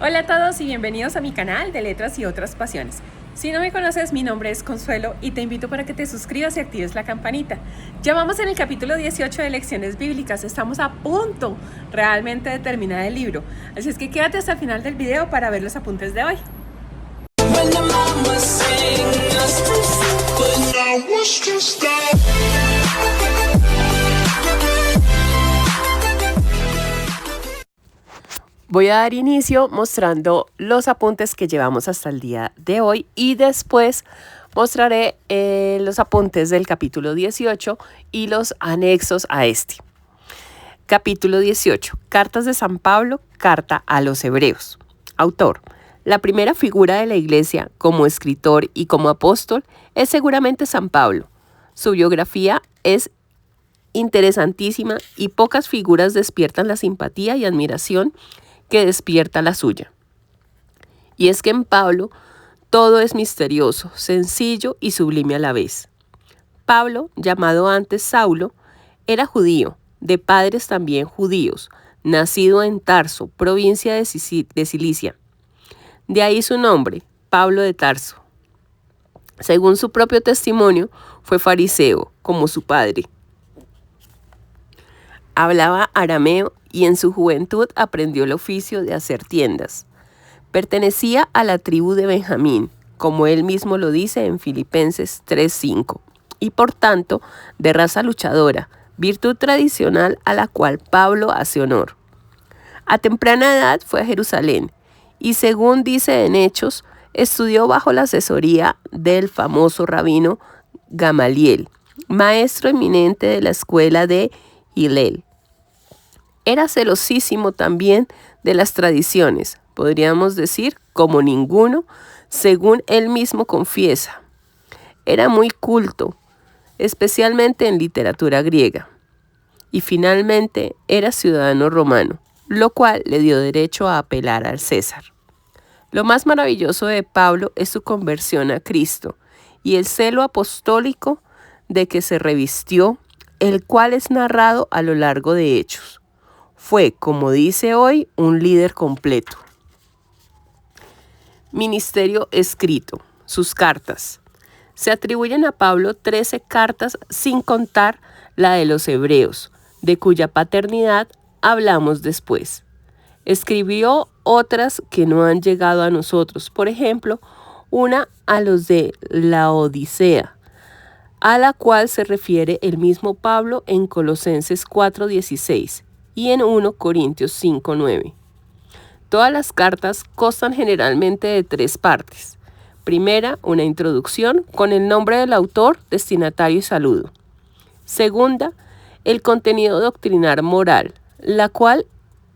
Hola a todos y bienvenidos a mi canal de Letras y otras pasiones. Si no me conoces, mi nombre es Consuelo y te invito para que te suscribas y actives la campanita. Ya vamos en el capítulo 18 de Lecciones Bíblicas, estamos a punto realmente de terminar el libro. Así es que quédate hasta el final del video para ver los apuntes de hoy. Voy a dar inicio mostrando los apuntes que llevamos hasta el día de hoy y después mostraré los apuntes del capítulo 18 y los anexos a este. Capítulo 18. Cartas de San Pablo, carta a los Hebreos. Autor. La primera figura de la Iglesia como escritor y como apóstol es seguramente San Pablo. Su biografía es interesantísima y pocas figuras despiertan la simpatía y admiración que despierta la suya. Y es que en Pablo todo es misterioso, sencillo y sublime a la vez. Pablo, llamado antes Saulo, era judío, de padres también judíos, nacido en Tarso, provincia de Cilicia. De ahí su nombre, Pablo de Tarso. Según su propio testimonio, fue fariseo, como su padre. Hablaba arameo y en su juventud aprendió el oficio de hacer tiendas. Pertenecía a la tribu de Benjamín, como él mismo lo dice en Filipenses 3:5, y por tanto de raza luchadora, virtud tradicional a la cual Pablo hace honor. A temprana edad fue a Jerusalén y, según dice en Hechos, estudió bajo la asesoría del famoso rabino Gamaliel, maestro eminente de la escuela de Hillel. Era celosísimo también de las tradiciones, podríamos decir como ninguno, según él mismo confiesa. Era muy culto, especialmente en literatura griega. Y finalmente era ciudadano romano, lo cual le dio derecho a apelar al César. Lo más maravilloso de Pablo es su conversión a Cristo y el celo apostólico de que se revistió, el cual es narrado a lo largo de Hechos. Fue, como dice hoy, un líder completo. Ministerio escrito. Sus cartas. Se atribuyen a Pablo 13 cartas sin contar la de los Hebreos, de cuya paternidad hablamos después. Escribió otras que no han llegado a nosotros, por ejemplo, una a los de la Odisea, a la cual se refiere el mismo Pablo en Colosenses 4:16 y en 1 Corintios 5:9. Todas las cartas constan generalmente de 3 partes. Primera, una introducción con el nombre del autor, destinatario y saludo. Segunda, el contenido doctrinal moral, la cual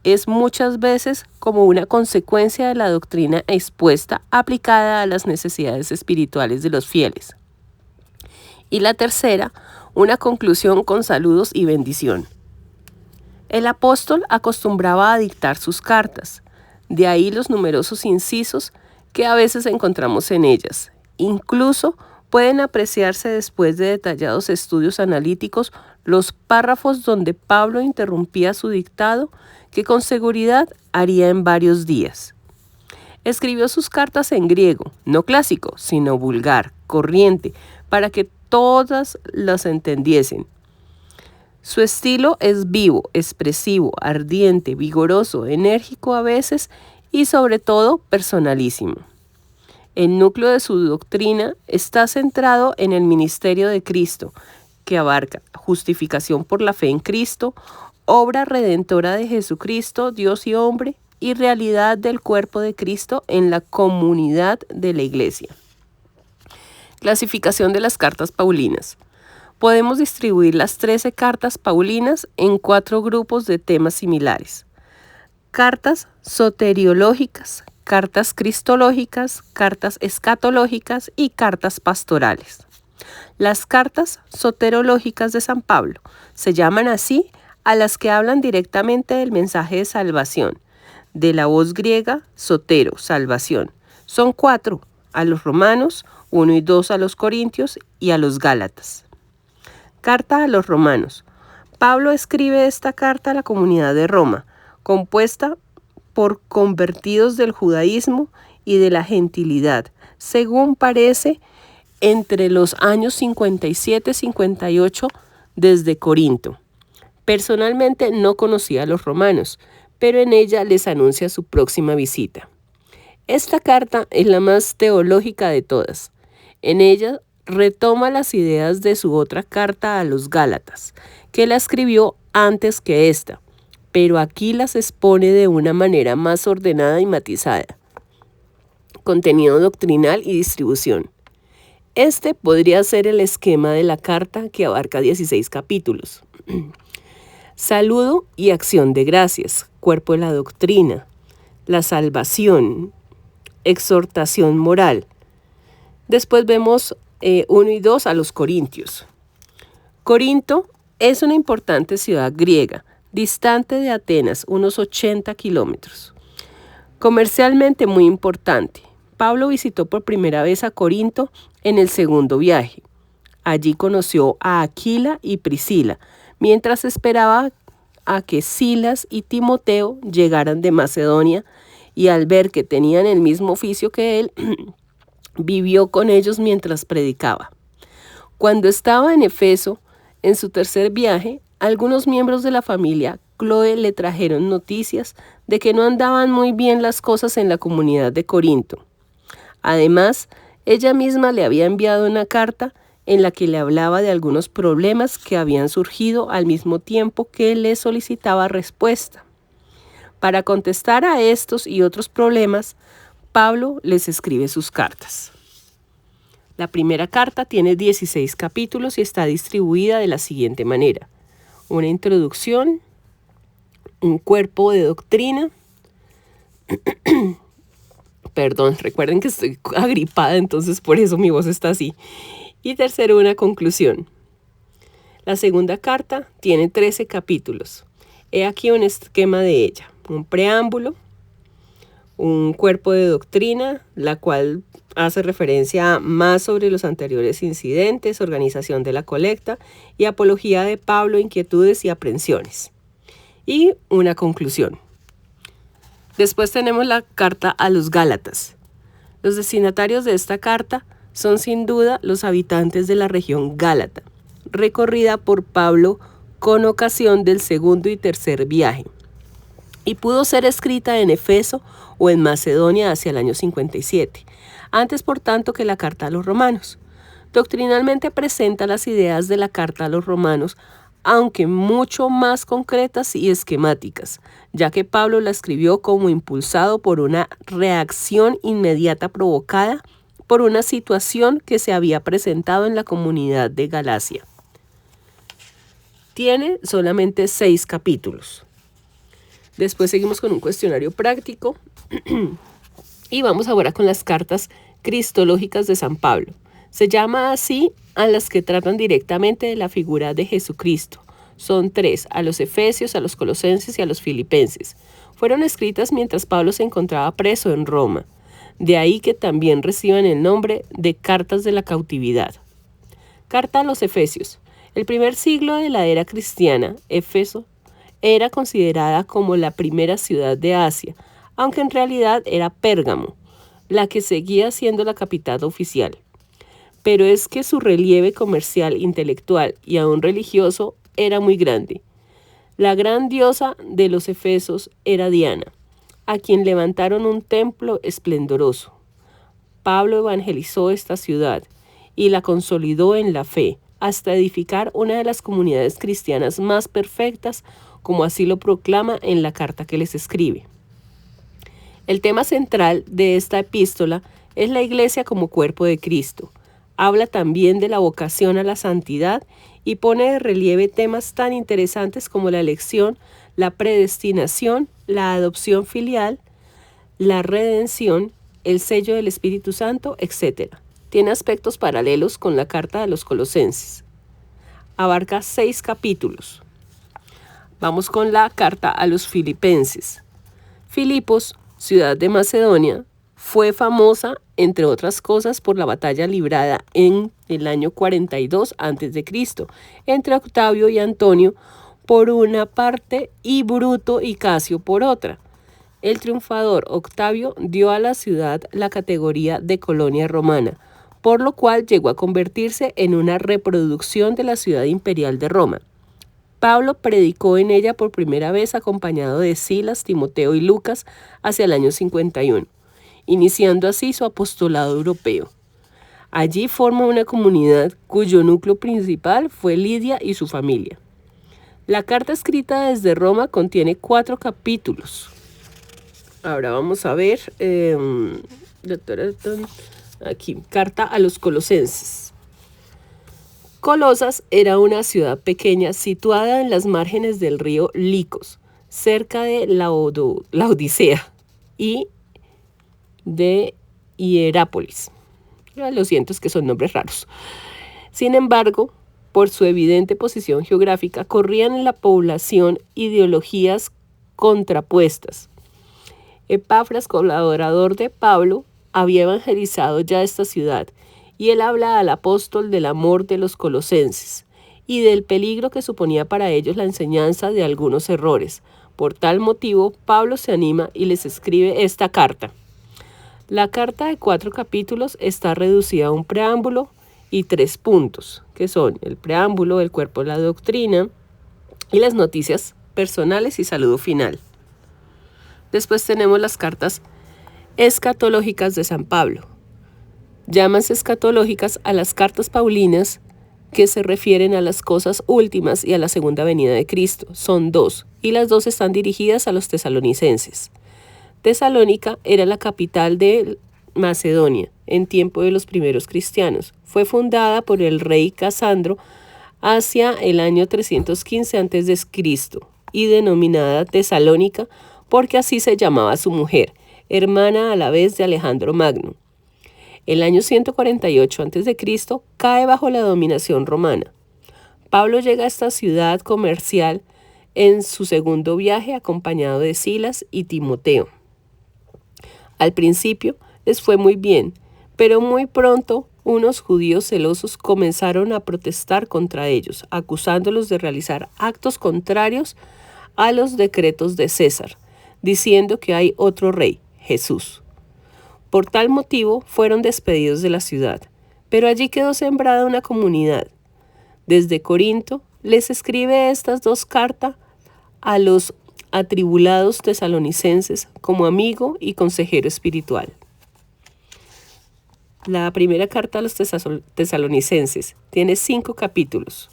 es muchas veces como una consecuencia de la doctrina expuesta aplicada a las necesidades espirituales de los fieles. Y la tercera, una conclusión con saludos y bendición. El apóstol acostumbraba a dictar sus cartas, de ahí los numerosos incisos que a veces encontramos en ellas. Incluso pueden apreciarse después de detallados estudios analíticos los párrafos donde Pablo interrumpía su dictado, que con seguridad haría en varios días. Escribió sus cartas en griego, no clásico, sino vulgar, corriente, para que todas las entendiesen. Su estilo es vivo, expresivo, ardiente, vigoroso, enérgico a veces y sobre todo personalísimo. El núcleo de su doctrina está centrado en el ministerio de Cristo, que abarca justificación por la fe en Cristo, obra redentora de Jesucristo, Dios y hombre, y realidad del cuerpo de Cristo en la comunidad de la Iglesia. Clasificación de las cartas paulinas. Podemos distribuir las 13 cartas paulinas en 4 grupos de temas similares. Cartas soteriológicas, cartas cristológicas, cartas escatológicas y cartas pastorales. Las cartas soterológicas de San Pablo se llaman así a las que hablan directamente del mensaje de salvación, de la voz griega sotero, salvación. Son 4, a los romanos, 1 y 2 a los corintios y a los gálatas. Carta a los romanos. Pablo escribe esta carta a la comunidad de Roma, compuesta por convertidos del judaísmo y de la gentilidad, según parece entre los años 57-58 desde Corinto. Personalmente no conocía a los romanos, pero en ella les anuncia su próxima visita. Esta carta es la más teológica de todas. En ella retoma las ideas de su otra carta a los Gálatas, que la escribió antes que esta, pero aquí las expone de una manera más ordenada y matizada. Contenido doctrinal y distribución. Este podría ser el esquema de la carta, que abarca 16 capítulos. Saludo y acción de gracias, cuerpo de la doctrina, la salvación, exhortación moral. Después vemos 1 y 2 a los Corintios. Corinto es una importante ciudad griega, distante de Atenas, unos 80 kilómetros. Comercialmente muy importante. Pablo visitó por primera vez a Corinto en el segundo viaje. Allí conoció a Aquila y Priscila, mientras esperaba a que Silas y Timoteo llegaran de Macedonia, y al ver que tenían el mismo oficio que él, vivió con ellos mientras predicaba. Cuando estaba en Efeso, en su tercer viaje, algunos miembros de la familia Cloe le trajeron noticias de que no andaban muy bien las cosas en la comunidad de Corinto. Además, ella misma le había enviado una carta en la que le hablaba de algunos problemas que habían surgido al mismo tiempo que le solicitaba respuesta. Para contestar a estos y otros problemas, Pablo les escribe sus cartas. La primera carta tiene 16 capítulos y está distribuida de la siguiente manera: una introducción, un cuerpo de doctrina. Perdón, recuerden que estoy agripada, entonces por eso mi voz está así. Y tercero, una conclusión. La segunda carta tiene 13 capítulos. He aquí un esquema de ella: un preámbulo, un cuerpo de doctrina, la cual hace referencia más sobre los anteriores incidentes, organización de la colecta y apología de Pablo, inquietudes y aprensiones. Y una conclusión. Después tenemos la carta a los Gálatas. Los destinatarios de esta carta son sin duda los habitantes de la región Gálata, recorrida por Pablo con ocasión del segundo y tercer viaje, y pudo ser escrita en Efeso o en Macedonia hacia el año 57, antes por tanto que la carta a los romanos. Doctrinalmente presenta las ideas de la carta a los romanos, aunque mucho más concretas y esquemáticas, ya que Pablo la escribió como impulsado por una reacción inmediata provocada por una situación que se había presentado en la comunidad de Galacia. Tiene solamente 6 capítulos. Después seguimos con un cuestionario práctico y vamos ahora con las cartas cristológicas de San Pablo. Se llama así a las que tratan directamente de la figura de Jesucristo. Son 3, a los Efesios, a los Colosenses y a los Filipenses. Fueron escritas mientras Pablo se encontraba preso en Roma. De ahí que también reciban el nombre de cartas de la cautividad. Carta a los Efesios. El primer siglo de la era cristiana, Éfeso era considerada como la primera ciudad de Asia, aunque en realidad era Pérgamo, la que seguía siendo la capital oficial. Pero es que su relieve comercial, intelectual y aún religioso era muy grande. La gran diosa de los efesos era Diana, a quien levantaron un templo esplendoroso. Pablo evangelizó esta ciudad y la consolidó en la fe, hasta edificar una de las comunidades cristianas más perfectas, como así lo proclama en la carta que les escribe. El tema central de esta epístola es la iglesia como cuerpo de Cristo. Habla también de la vocación a la santidad y pone de relieve temas tan interesantes como la elección, la predestinación, la adopción filial, la redención, el sello del Espíritu Santo, etc. Tiene aspectos paralelos con la carta a los Colosenses. Abarca 6 capítulos. Vamos con la carta a los Filipenses. Filipos, ciudad de Macedonia, fue famosa, entre otras cosas, por la batalla librada en el año 42 a.C. entre Octavio y Antonio por una parte y Bruto y Casio por otra. el triunfador Octavio dio a la ciudad la categoría de colonia romana, por lo cual llegó a convertirse en una reproducción de la ciudad imperial de Roma. Pablo predicó en ella por primera vez acompañado de Silas, Timoteo y Lucas hacia el año 51, iniciando así su apostolado europeo. Allí forma una comunidad cuyo núcleo principal fue Lidia y su familia. La carta escrita desde Roma contiene 4 capítulos. Ahora vamos a ver, aquí, carta a los colosenses. Colosas era una ciudad pequeña situada en las márgenes del río Licos, cerca de Laodicea y de Hierápolis. Lo siento, es que son nombres raros. Sin embargo, por su evidente posición geográfica, corrían en la población ideologías contrapuestas. Epafras, colaborador de Pablo, había evangelizado ya esta ciudad, y él habla al apóstol del amor de los colosenses y del peligro que suponía para ellos la enseñanza de algunos errores. Por tal motivo, Pablo se anima y les escribe esta carta. La carta de 4 capítulos está reducida a un preámbulo y 3 puntos, que son el preámbulo, el cuerpo de la doctrina y las noticias personales y saludo final. Después tenemos las cartas escatológicas de San Pablo. Llámanse escatológicas a las cartas paulinas que se refieren a las cosas últimas y a la segunda venida de Cristo. Son 2, y las 2 están dirigidas a los tesalonicenses. Tesalónica era la capital de Macedonia en tiempo de los primeros cristianos. Fue fundada por el rey Casandro hacia el año 315 a.C. y denominada Tesalónica porque así se llamaba su mujer, hermana a la vez de Alejandro Magno. El año 148 a.C. cae bajo la dominación romana. Pablo llega a esta ciudad comercial en su segundo viaje acompañado de Silas y Timoteo. Al principio les fue muy bien, pero muy pronto unos judíos celosos comenzaron a protestar contra ellos, acusándolos de realizar actos contrarios a los decretos de César, diciendo que hay otro rey, Jesús. Por tal motivo fueron despedidos de la ciudad, pero allí quedó sembrada una comunidad. Desde Corinto les escribe estas 2 cartas a los atribulados tesalonicenses como amigo y consejero espiritual. La primera carta a los tesalonicenses tiene 5 capítulos.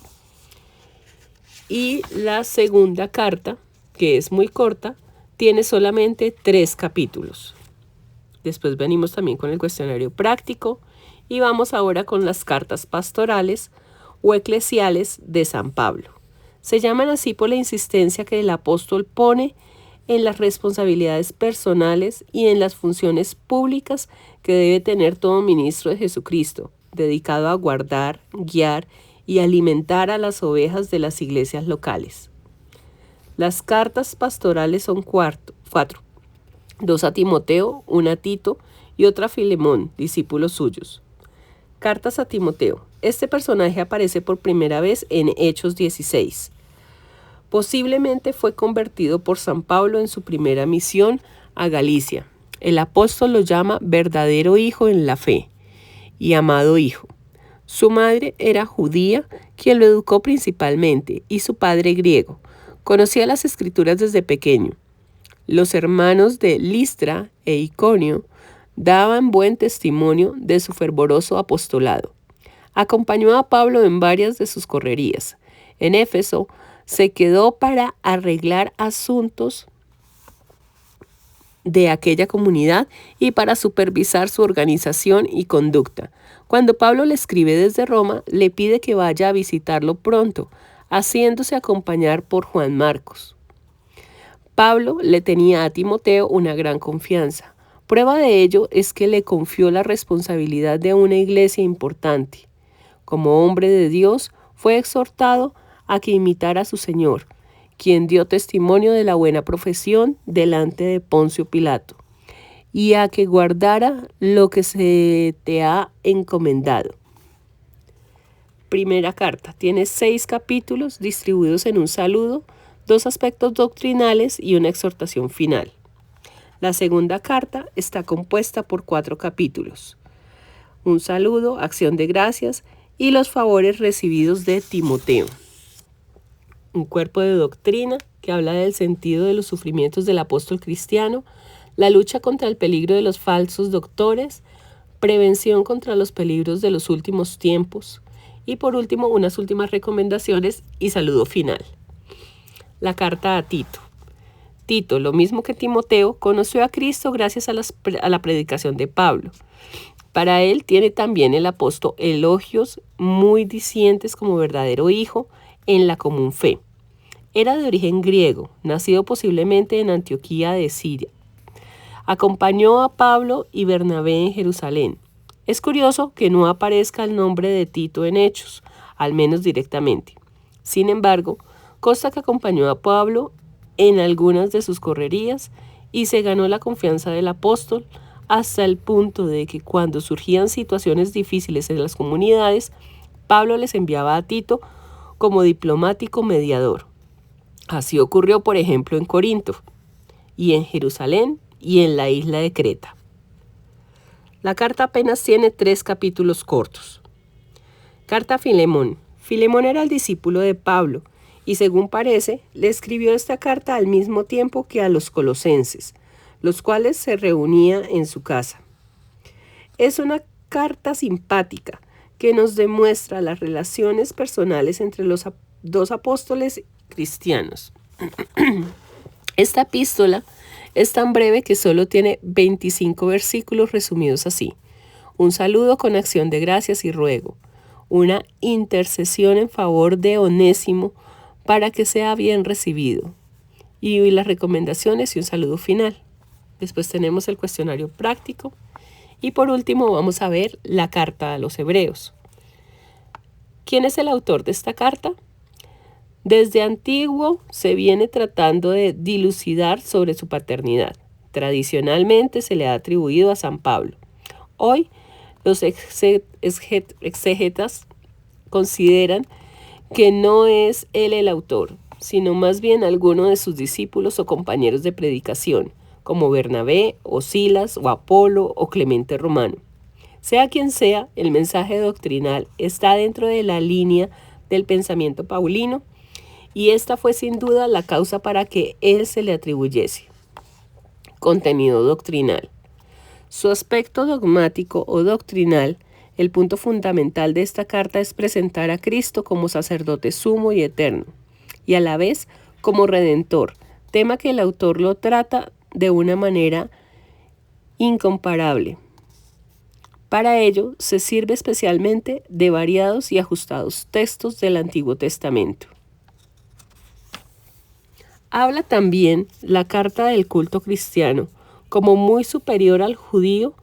Y la segunda carta, que es muy corta, tiene solamente 3 capítulos. Después venimos también con el cuestionario práctico y vamos ahora con las cartas pastorales o eclesiales de San Pablo. Se llaman así por la insistencia que el apóstol pone en las responsabilidades personales y en las funciones públicas que debe tener todo ministro de Jesucristo, dedicado a guardar, guiar y alimentar a las ovejas de las iglesias locales. Las cartas pastorales son 4, 2 a Timoteo, 1 a Tito y otra a Filemón, discípulos suyos. Cartas a Timoteo. Este personaje aparece por primera vez en Hechos 16. Posiblemente fue convertido por San Pablo en su primera misión a Galicia. El apóstol lo llama verdadero hijo en la fe y amado hijo. Su madre era judía, quien lo educó principalmente, y su padre griego. Conocía las escrituras desde pequeño. Los hermanos de Listra e Iconio daban buen testimonio de su fervoroso apostolado. Acompañó a Pablo en varias de sus correrías. En Éfeso se quedó para arreglar asuntos de aquella comunidad y para supervisar su organización y conducta. Cuando Pablo le escribe desde Roma, le pide que vaya a visitarlo pronto, haciéndose acompañar por Juan Marcos. Pablo le tenía a Timoteo una gran confianza. Prueba de ello es que le confió la responsabilidad de una iglesia importante. Como hombre de Dios, fue exhortado a que imitara a su Señor, quien dio testimonio de la buena profesión delante de Poncio Pilato, y a que guardara lo que se te ha encomendado. Primera carta. Tiene 6 capítulos distribuidos en un saludo, 2 aspectos doctrinales y una exhortación final. La segunda carta está compuesta por 4 capítulos. Un saludo, acción de gracias y los favores recibidos de Timoteo. Un cuerpo de doctrina que habla del sentido de los sufrimientos del apóstol cristiano, la lucha contra el peligro de los falsos doctores, prevención contra los peligros de los últimos tiempos y por último unas últimas recomendaciones y saludo final. La carta a Tito. Tito, lo mismo que Timoteo, conoció a Cristo gracias a la predicación de Pablo. Para él tiene también el apóstol elogios muy dicientes como verdadero hijo en la común fe. Era de origen griego, nacido posiblemente en Antioquía de Siria. Acompañó a Pablo y Bernabé en Jerusalén. Es curioso que no aparezca el nombre de Tito en Hechos, al menos directamente. Sin embargo, consta que acompañó a Pablo en algunas de sus correrías y se ganó la confianza del apóstol hasta el punto de que cuando surgían situaciones difíciles en las comunidades, Pablo les enviaba a Tito como diplomático mediador. Así ocurrió, por ejemplo, en Corinto, y en Jerusalén, y en la isla de Creta. La carta apenas tiene 3 capítulos cortos. Carta a Filemón. Filemón era el discípulo de Pablo, y según parece, le escribió esta carta al mismo tiempo que a los colosenses, los cuales se reunían en su casa. Es una carta simpática que nos demuestra las relaciones personales entre los 2 apóstoles cristianos. Esta epístola es tan breve que solo tiene 25 versículos resumidos así. Un saludo con acción de gracias y ruego. Una intercesión en favor de Onésimo para que sea bien recibido. Y las recomendaciones y un saludo final. Después tenemos el cuestionario práctico. Y por último vamos a ver la carta a los Hebreos. ¿Quién es el autor de esta carta? Desde antiguo se viene tratando de dilucidar sobre su paternidad. Tradicionalmente se le ha atribuido a San Pablo. Hoy los exégetas consideran que no es él el autor, sino más bien alguno de sus discípulos o compañeros de predicación, como Bernabé o Silas o Apolo o Clemente Romano. Sea quien sea, el mensaje doctrinal está dentro de la línea del pensamiento paulino y esta fue sin duda la causa para que él se le atribuyese. Contenido doctrinal. Su aspecto dogmático o doctrinal, el punto fundamental de esta carta es presentar a Cristo como sacerdote sumo y eterno, y a la vez como redentor, tema que el autor lo trata de una manera incomparable. Para ello se sirve especialmente de variados y ajustados textos del Antiguo Testamento. Habla también la carta del culto cristiano como muy superior al judío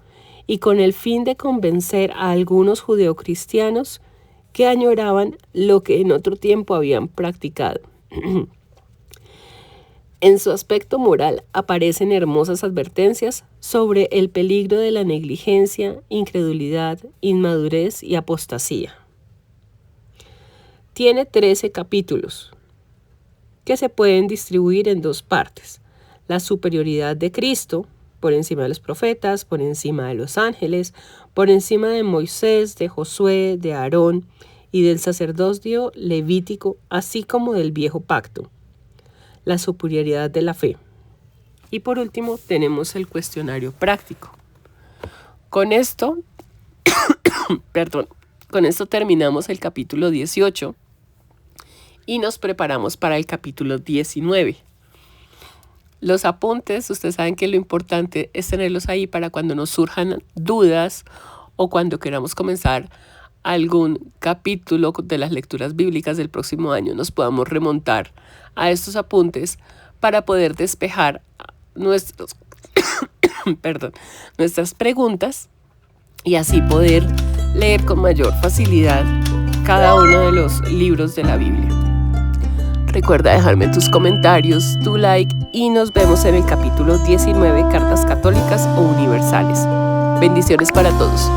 y con el fin de convencer a algunos judeocristianos que añoraban lo que en otro tiempo habían practicado. En su aspecto moral aparecen hermosas advertencias sobre el peligro de la negligencia, incredulidad, inmadurez y apostasía. Tiene 13 capítulos que se pueden distribuir en 2 partes. La superioridad de Cristo, por encima de los profetas, por encima de los ángeles, por encima de Moisés, de Josué, de Aarón y del sacerdocio levítico, así como del viejo pacto. La superioridad de la fe. Y por último tenemos el cuestionario práctico. Con esto terminamos el capítulo 18 y nos preparamos para el capítulo 19. Los apuntes, ustedes saben que lo importante es tenerlos ahí para cuando nos surjan dudas o cuando queramos comenzar algún capítulo de las lecturas bíblicas del próximo año, nos podamos remontar a estos apuntes para poder despejar nuestras preguntas y así poder leer con mayor facilidad cada uno de los libros de la Biblia. Recuerda dejarme tus comentarios, tu like y nos vemos en el capítulo 19, Cartas Católicas o Universales. Bendiciones para todos.